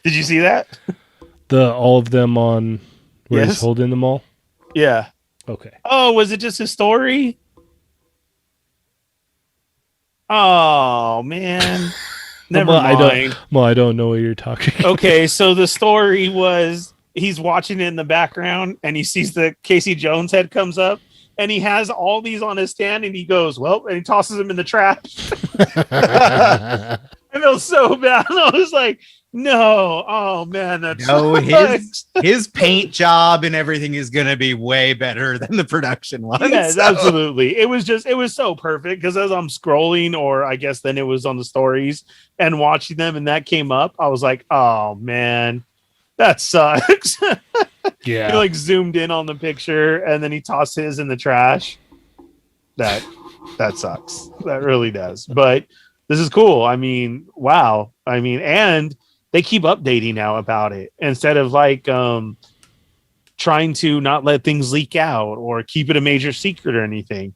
Did you see that? All of them on where he's holding them all? Yeah. Okay. Oh, was it just a story? Oh, man. Never mind. I don't know what you're talking about. Okay, so the story was he's watching it in the background and he sees the Casey Jones head comes up and he has all these on his stand and he goes, well, and he tosses them in the trash. I felt so bad. I was like, no, oh man, that's no, his paint job and everything is gonna be way better than the production one. Yes, so. Absolutely. It was so perfect because as I'm scrolling, or I guess then it was on the stories and watching them, and that came up, I was like, oh man, that sucks. Yeah. He like zoomed in on the picture and then he tossed his in the trash. That sucks. That really does. But this is cool. I mean, wow. I mean, and they keep updating now about it instead of like trying to not let things leak out or keep it a major secret or anything.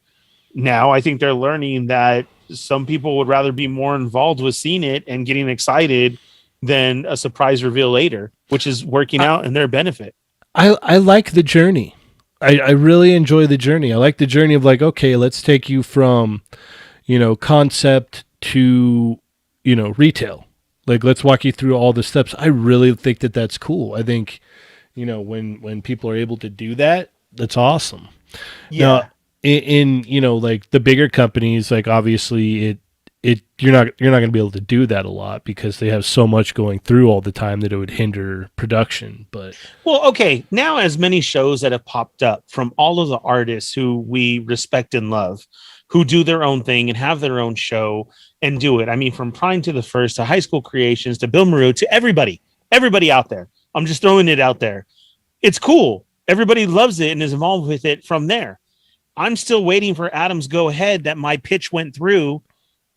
Now I think they're learning that some people would rather be more involved with seeing it and getting excited than a surprise reveal later, which is working out in their benefit. I like the journey. I really enjoy the journey. I like the journey of like, okay, let's take you from, you know, concept to, you know, retail. Like, let's walk you through all the steps. I really think that that's cool. I think, you know, when people are able to do that, that's awesome. Yeah. Now, in you know, like the bigger companies, like obviously you're not going to be able to do that a lot because they have so much going through all the time that it would hinder production. But well, okay, now as many shows that have popped up from all of the artists who we respect and love, who do their own thing and have their own show and do it. I mean, from Prime to the First to High School Creations to Bill Maru to everybody out there. I'm just throwing it out there. It's cool. Everybody loves it and is involved with it from there. I'm still waiting for Adam's go ahead that my pitch went through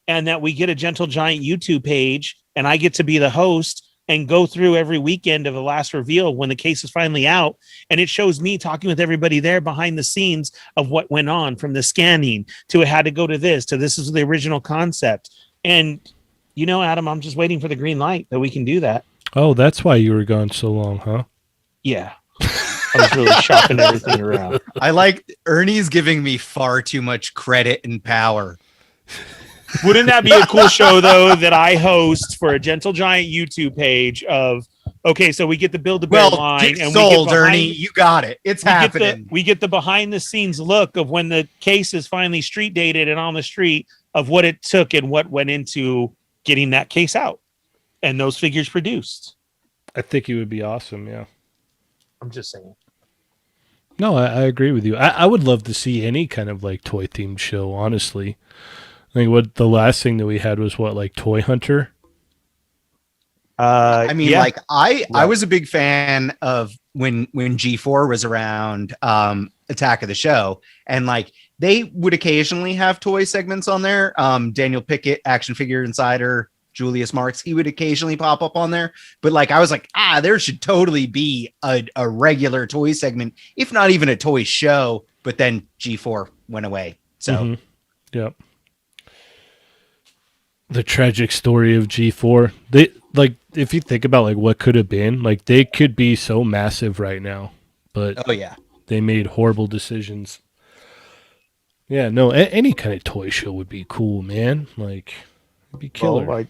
and that we get a Gentle Giant YouTube page and I get to be the host and go through every weekend of the last reveal when the case is finally out. And it shows me talking with everybody there behind the scenes of what went on, from the scanning to it had to go to this is the original concept. And, you know, Adam, I'm just waiting for the green light that we can do that. Oh, that's why you were gone so long, huh? Yeah. I was really shopping everything around. I like Ernie's giving me far too much credit and power. Wouldn't that be a cool show, though, that I host for a Gentle Giant YouTube page of, okay, so we get the Build-A-Bear line. And sold, we get behind, Ernie. You got it. It's happening. We get the behind-the-scenes look of when the case is finally street dated and on the street of what it took and what went into getting that case out and those figures produced. I think it would be awesome, yeah. I'm just saying. No, I agree with you. I would love to see any kind of like toy-themed show, honestly. I think what the last thing that we had was like Toy Hunter. I mean, yeah. Like I was a big fan of when G4 was around, Attack of the Show, and like they would occasionally have toy segments on there. Daniel Pickett, Action Figure Insider, Julius Marks, he would occasionally pop up on there. But like, I was like, there should totally be a regular toy segment, if not even a toy show. But then G4 went away. So, Yep. The tragic story of G4. They like, if you think about like what could have been, like they could be so massive right now, but oh yeah, they made horrible decisions. Yeah, no, any kind of toy show would be cool, man. Like, it'd be killer. Well, like,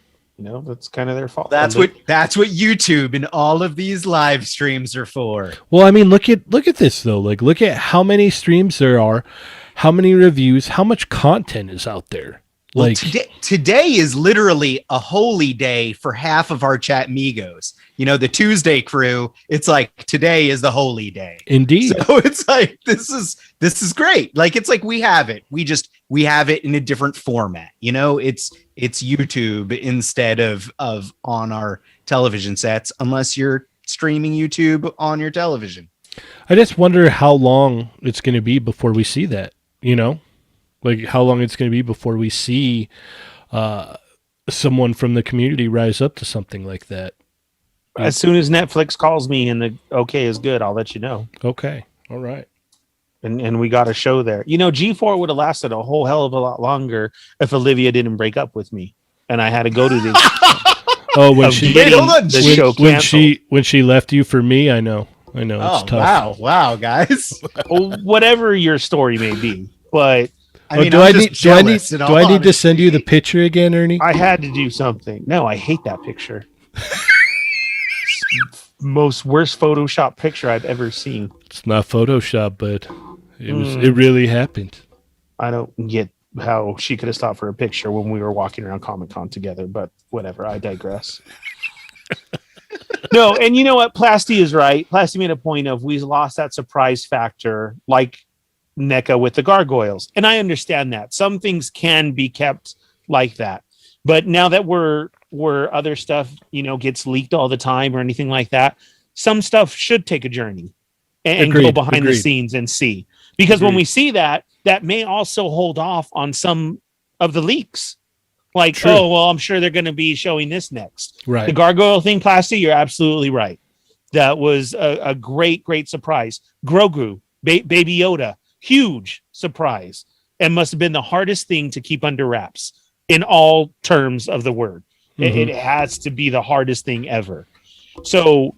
that's kind of their fault. that's what YouTube and all of these live streams are for. Well, I mean, look at this though. Like, look at how many streams there are, how many reviews, how much content is out there. Well, Like today is literally a holy day for half of our chat migos. The Tuesday crew, it's like today is the holy day. Indeed. So it's like this is great. Like it's like we have it. We have it in a different format. It's YouTube instead of on our television sets, unless you're streaming YouTube on your television. I just wonder how long it's going to be before we see that. Like how long it's going to be before we see someone from the community rise up to something like that. As soon as Netflix calls me and the okay is good, I'll let you know. Okay. All right. And we got a show there. G4 would have lasted a whole hell of a lot longer if Olivia didn't break up with me and I had to go to the when she when she left you for me, I know it's tough. Wow, guys. Whatever your story may be, but do I need to send you the picture again, Ernie? I had to do something. No, I hate that picture. Most worst Photoshop picture I've ever seen. It's not Photoshop, but it really happened. I don't get how she could have stopped for a picture when we were walking around Comic-Con together, but whatever, I digress. No, and you know what? Plasty is right. Plasty made a point of we lost that surprise factor, like Neca with the gargoyles. And I understand that. Some things can be kept like that. But now that we're other stuff, gets leaked all the time or anything like that, some stuff should take a journey and go behind the scenes and see. Because when we see that may also hold off on some of the leaks. Like, True. oh, well, I'm sure they're going to be showing this next. Right. The gargoyle thing, Plasty, you're absolutely right. That was a great, great surprise. Grogu, Baby Yoda, huge surprise. And must have been the hardest thing to keep under wraps in all terms of the word. It has to be the hardest thing ever. So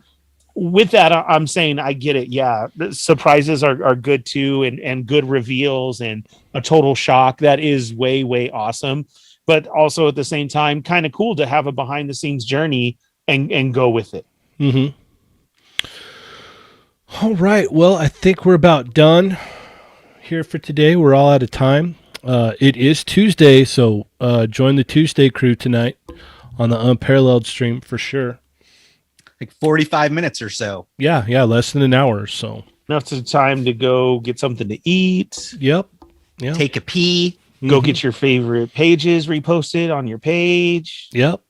with that, I'm saying I get it. Yeah, the surprises are good too, and good reveals and a total shock. That is way, way awesome. But also at the same time, kind of cool to have a behind the scenes journey and go with it. Mm-hmm. All right. Well, I think we're about done here for today. We're all out of time. It is Tuesday, so join the Tuesday crew tonight on the Unparalleled stream for sure. Like 45 minutes or so. Yeah, less than an hour or so. Enough time to go get something to eat. Yep. Take a pee. Go get your favorite pages reposted on your page. Yep.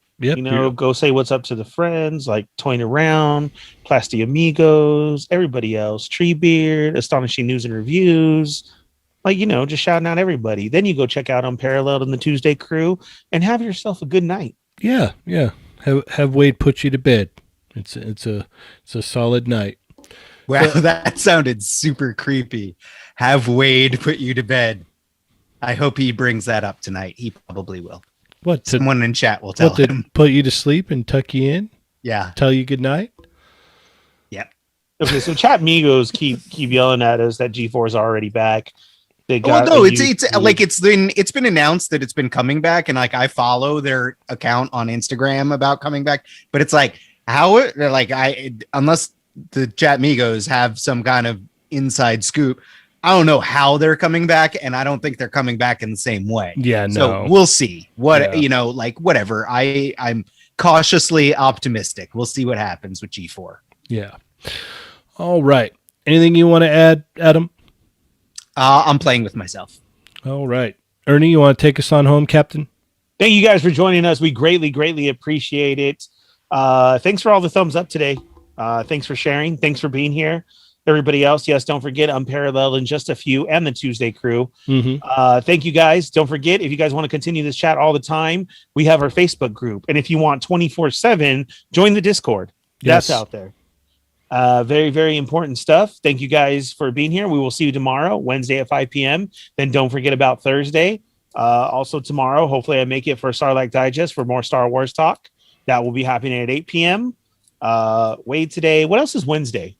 Go say what's up to the friends, like Toying Around, Plasty Amigos, everybody else, Treebeard, Astonishing News and Reviews. Like, just shouting out everybody. Then you go check out Unparalleled and the Tuesday crew and have yourself a good night. Yeah. Have Wade put you to bed. It's a solid night. Wow, that sounded super creepy. Have Wade put you to bed. I hope he brings that up tonight. He probably will. What? Someone in chat will tell him. Put you to sleep and tuck you in? Yeah. Tell you good night? Yep. Okay, so Chat Migos keep yelling at us that G4 is already back. It's been announced that it's been coming back, and like I follow their account on Instagram about coming back, but it's like unless the Chat Migos have some kind of inside scoop, I don't know how they're coming back, and I don't think they're coming back in the same way. Yeah, no. So we'll see. Whatever. I'm cautiously optimistic. We'll see what happens with G4. Yeah. All right. Anything you want to add, Adam? I'm playing with myself. All right. Ernie, you want to take us on home, Captain? Thank you guys for joining us. We greatly, greatly appreciate it. Thanks for all the thumbs up today. Thanks for sharing. Thanks for being here. Everybody else, yes, don't forget Unparalleled and Just a Few and the Tuesday crew. Mm-hmm. Thank you guys. Don't forget, if you guys want to continue this chat all the time, we have our Facebook group. And if you want 24/7, join the Discord. That's Yes. out there. Very, very important stuff. Thank you guys for being here. We will see you tomorrow, Wednesday at 5 p.m. Then don't forget about Thursday. Also tomorrow, hopefully I make it for Starlight Digest for more Star Wars talk. That will be happening at 8 p.m. Wade today. What else is Wednesday?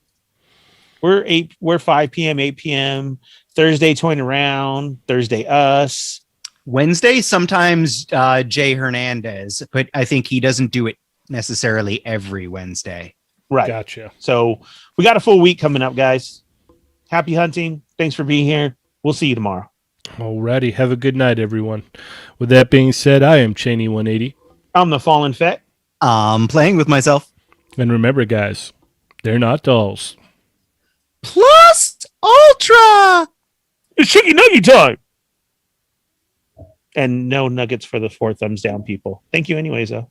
We're 5 p.m., 8 p.m. Thursday, toying around. Thursday, us. Wednesday, sometimes Jay Hernandez, but I think he doesn't do it necessarily every Wednesday. Right. Gotcha. So we got a full week coming up, guys. Happy hunting. Thanks for being here. We'll see you tomorrow. Alrighty. Have a good night, everyone. With that being said, I am Cheney 180. I'm the Fallen Fett. I'm playing with myself. And remember, guys, they're not dolls. Plus Ultra! It's Chicky Nugget time. And no nuggets for the 4 thumbs down people. Thank you anyways, though.